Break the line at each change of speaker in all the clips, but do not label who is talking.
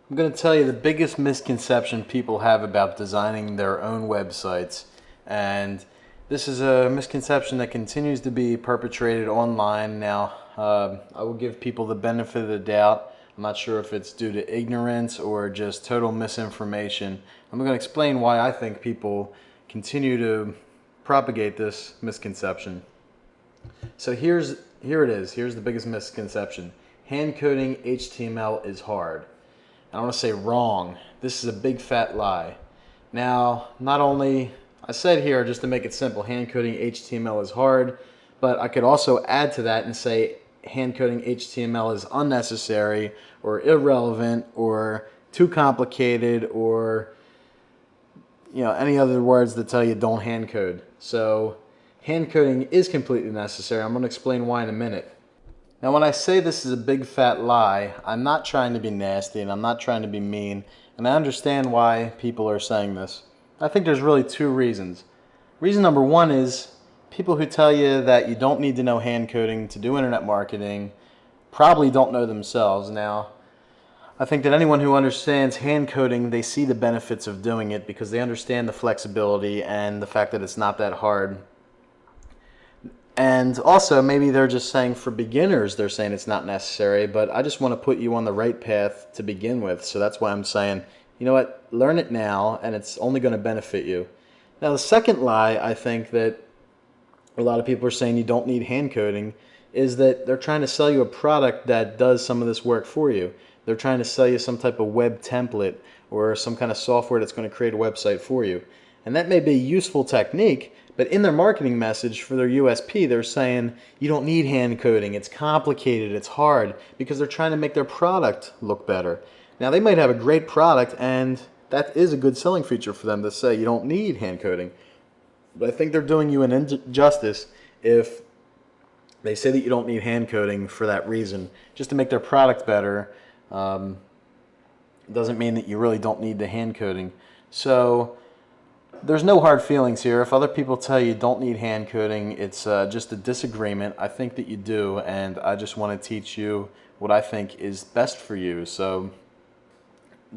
I'm going to tell you the biggest misconception people have about designing their own websites. And this is a misconception that continues to be perpetrated online. Now, I will give people the benefit of the doubt. I'm not sure if it's due to ignorance or just total misinformation. I'm going to explain why I think people continue to propagate this misconception. So here it is. Here's the biggest misconception. Hand coding HTML is hard. I want to say wrong. This is a big fat lie. Now, not only, I said here, just to make it simple, hand coding HTML is hard, but I could also add to that and say hand coding HTML is unnecessary or irrelevant or too complicated or any other words that tell you don't hand code. So hand coding is completely necessary. I'm going to explain why in a minute. Now, when I say this is a big fat lie, I'm not trying to be nasty and I'm not trying to be mean, and I understand why people are saying this. I think there's really two reasons. Reason number one is people who tell you that you don't need to know hand coding to do internet marketing probably don't know themselves. Now, I think that anyone who understands hand coding, they see the benefits of doing it because they understand the flexibility and the fact that it's not that hard. And also, maybe they're just saying for beginners, they're saying it's not necessary, but I just want to put you on the right path to begin with. So that's why I'm saying, you know what, learn it now, and it's only going to benefit you. Now, the second lie, I think that a lot of people are saying you don't need hand coding, is that they're trying to sell you a product that does some of this work for you. They're trying to sell you some type of web template or some kind of software that's going to create a website for you. And that may be a useful technique, but in their marketing message for their USP, they're saying you don't need hand coding, it's complicated, it's hard, because they're trying to make their product look better. Now, they might have a great product, and that is a good selling feature for them to say you don't need hand coding. But I think they're doing you an injustice if they say that you don't need hand coding for that reason. Just to make their product better doesn't mean that you really don't need the hand coding. So there's no hard feelings here. If other people tell you don't need hand coding, it's just a disagreement. I think that you do, and I just want to teach you what I think is best for you. So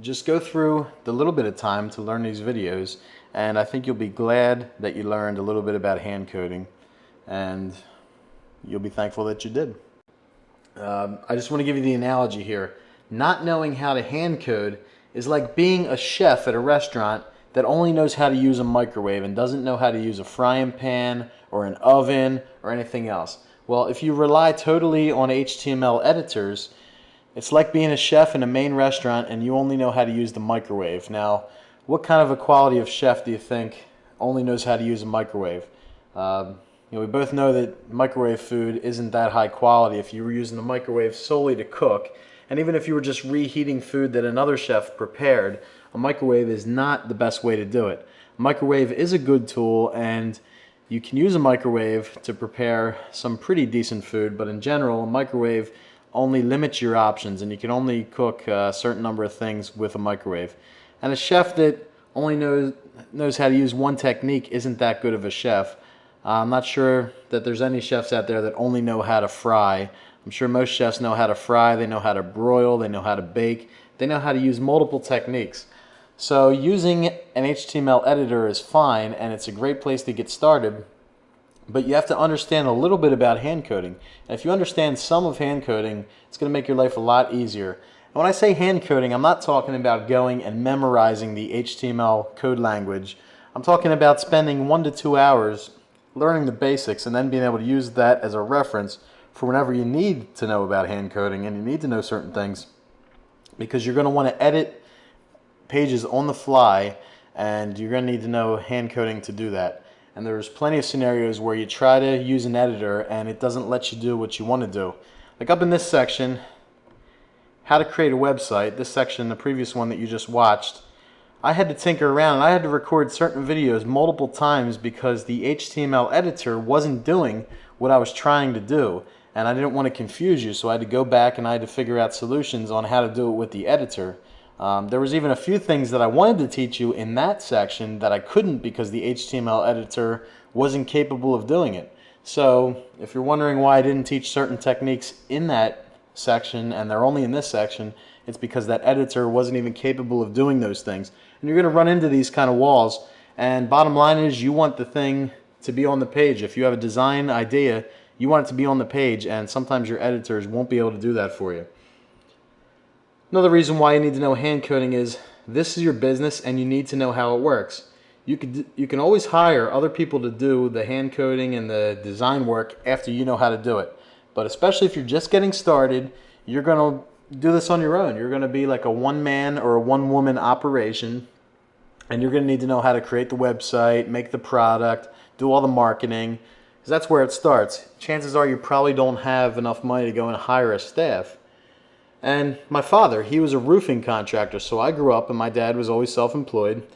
just go through the little bit of time to learn these videos, and I think you'll be glad that you learned a little bit about hand coding, and you'll be thankful that you did. I just want to give you the analogy here. Not knowing how to hand code is like being a chef at a restaurant that only knows how to use a microwave and doesn't know how to use a frying pan or an oven or anything else. Well, if you rely totally on HTML editors, it's like being a chef in a main restaurant and you only know how to use the microwave. Now, what kind of a quality of chef do you think only knows how to use a microwave? We both know that microwave food isn't that high quality if you were using the microwave solely to cook. And even if you were just reheating food that another chef prepared, a microwave is not the best way to do it. A microwave is a good tool, and you can use a microwave to prepare some pretty decent food, but in general, a microwave only limits your options, and you can only cook a certain number of things with a microwave. And a chef that only knows how to use one technique isn't that good of a chef. I'm not sure that there's any chefs out there that only know how to fry. I'm sure most chefs know how to fry, they know how to broil, they know how to bake, they know how to use multiple techniques. So using an HTML editor is fine, and it's a great place to get started, but you have to understand a little bit about hand coding. And if you understand some of hand coding, it's going to make your life a lot easier. And when I say hand coding, I'm not talking about going and memorizing the HTML code language. I'm talking about spending 1 to 2 hours learning the basics and then being able to use that as a reference for whenever you need to know about hand coding and you need to know certain things, because you're going to want to edit pages on the fly and you're going to need to know hand coding to do that. And there's plenty of scenarios where you try to use an editor and it doesn't let you do what you want to do. Like up in this section, how to create a website, this section, the previous one that you just watched, I had to tinker around and I had to record certain videos multiple times because the HTML editor wasn't doing what I was trying to do, and I didn't want to confuse you, so I had to go back and I had to figure out solutions on how to do it with the editor. There was even a few things that I wanted to teach you in that section that I couldn't because the HTML editor wasn't capable of doing it. So if you're wondering why I didn't teach certain techniques in that section and they're only in this section, it's because that editor wasn't even capable of doing those things. And you're going to run into these kind of walls. And bottom line is, you want the thing to be on the page. If you have a design idea, you want it to be on the page, and sometimes your editors won't be able to do that for you. Another reason why you need to know hand coding is this is your business and you need to know how it works. You can always hire other people to do the hand coding and the design work after you know how to do it. But especially if you're just getting started, you're going to do this on your own. You're going to be like a one-man or a one-woman operation, and you're going to need to know how to create the website, make the product, do all the marketing, because that's where it starts. Chances are you probably don't have enough money to go and hire a staff. And my father, he was a roofing contractor, so I grew up and my dad was always self-employed.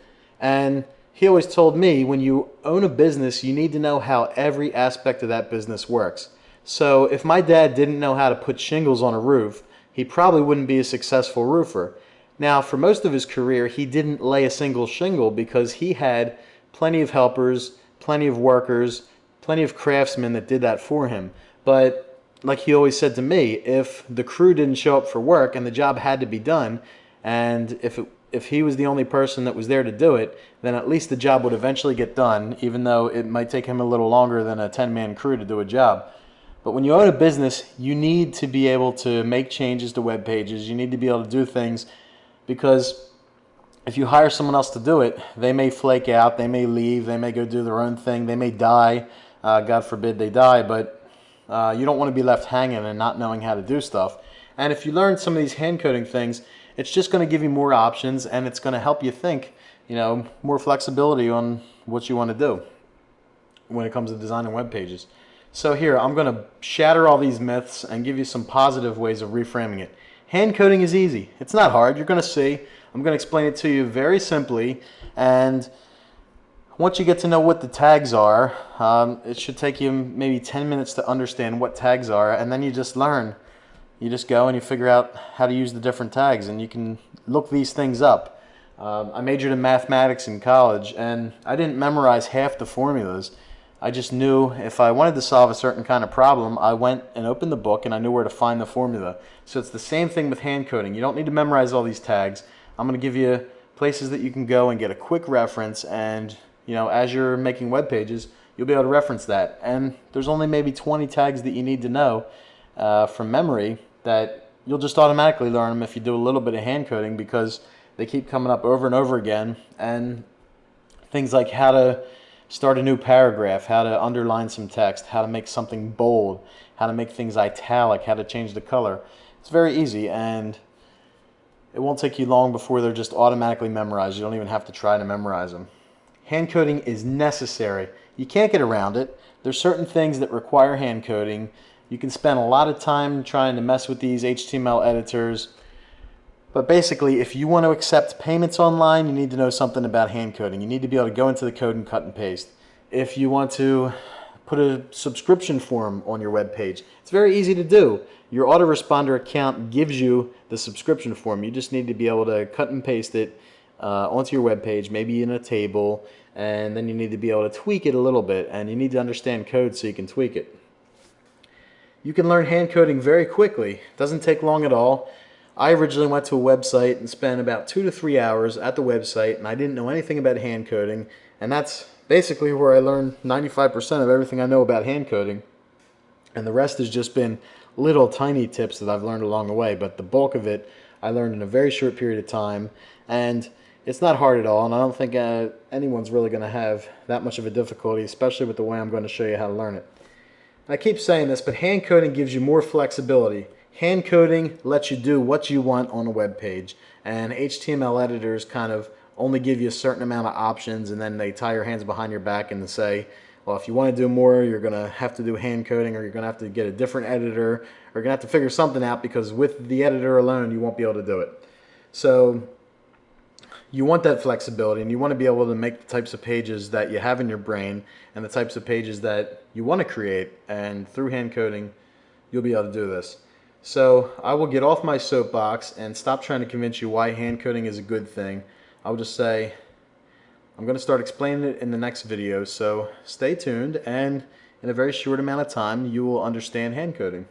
And he always told me, when you own a business, you need to know how every aspect of that business works. So if my dad didn't know how to put shingles on a roof, he probably wouldn't be a successful roofer. Now, for most of his career, he didn't lay a single shingle because he had plenty of helpers, plenty of workers, plenty of craftsmen that did that for him. But like he always said to me, if the crew didn't show up for work and the job had to be done, and if he was the only person that was there to do it, then at least the job would eventually get done, even though it might take him a little longer than a 10-man crew to do a job. But when you own a business, you need to be able to make changes to web pages. You need to be able to do things, because if you hire someone else to do it, they may flake out, they may leave, they may go do their own thing, they may die. God forbid they die, but you don't want to be left hanging and not knowing how to do stuff. And if you learn some of these hand coding things, it's just going to give you more options, and it's going to help you think, more flexibility on what you want to do when it comes to designing web pages. So here, I'm going to shatter all these myths and give you some positive ways of reframing it. Hand coding is easy. It's not hard. You're going to see. I'm going to explain it to you very simply, and once you get to know what the tags are, it should take you maybe 10 minutes to understand what tags are, and then you just learn. You just go and you figure out how to use the different tags, and you can look these things up. I majored in mathematics in college, and I didn't memorize half the formulas. I just knew if I wanted to solve a certain kind of problem, I went and opened the book and I knew where to find the formula. So it's the same thing with hand coding. You don't need to memorize all these tags. I'm going to give you places that you can go and get a quick reference, and as you're making web pages, you'll be able to reference that. And there's only maybe 20 tags that you need to know from memory that you'll just automatically learn them if you do a little bit of hand coding, because they keep coming up over and over again. And things like how to start a new paragraph, how to underline some text, how to make something bold, how to make things italic, how to change the color. It's very easy, and it won't take you long before they're just automatically memorized. You don't even have to try to memorize them. Hand coding is necessary. You can't get around it. There's certain things that require hand coding. You can spend a lot of time trying to mess with these HTML editors. But basically, if you want to accept payments online, you need to know something about hand coding. You need to be able to go into the code and cut and paste. If you want to put a subscription form on your web page, it's very easy to do. Your autoresponder account gives you the subscription form. You just need to be able to cut and paste it onto your web page, maybe in a table, and then you need to be able to tweak it a little bit, and you need to understand code so you can tweak it. You can learn hand coding very quickly. It doesn't take long at all. I originally went to a website and spent about 2 to 3 hours at the website, and I didn't know anything about hand coding, and that's basically where I learned 95% of everything I know about hand coding, and the rest has just been little tiny tips that I've learned along the way, but the bulk of it I learned in a very short period of time, and it's not hard at all, and I don't think anyone's really going to have that much of a difficulty, especially with the way I'm going to show you how to learn it. I keep saying this, but hand coding gives you more flexibility. Hand coding lets you do what you want on a web page, and HTML editors kind of only give you a certain amount of options, and then they tie your hands behind your back and say, well, if you want to do more, you're going to have to do hand coding, or you're going to have to get a different editor, or you're going to have to figure something out, because with the editor alone, you won't be able to do it. So you want that flexibility, and you want to be able to make the types of pages that you have in your brain and the types of pages that you want to create, and through hand coding, you'll be able to do this. So I will get off my soapbox and stop trying to convince you why hand coding is a good thing. I'll just say I'm going to start explaining it in the next video, so stay tuned, and in a very short amount of time you will understand hand coding.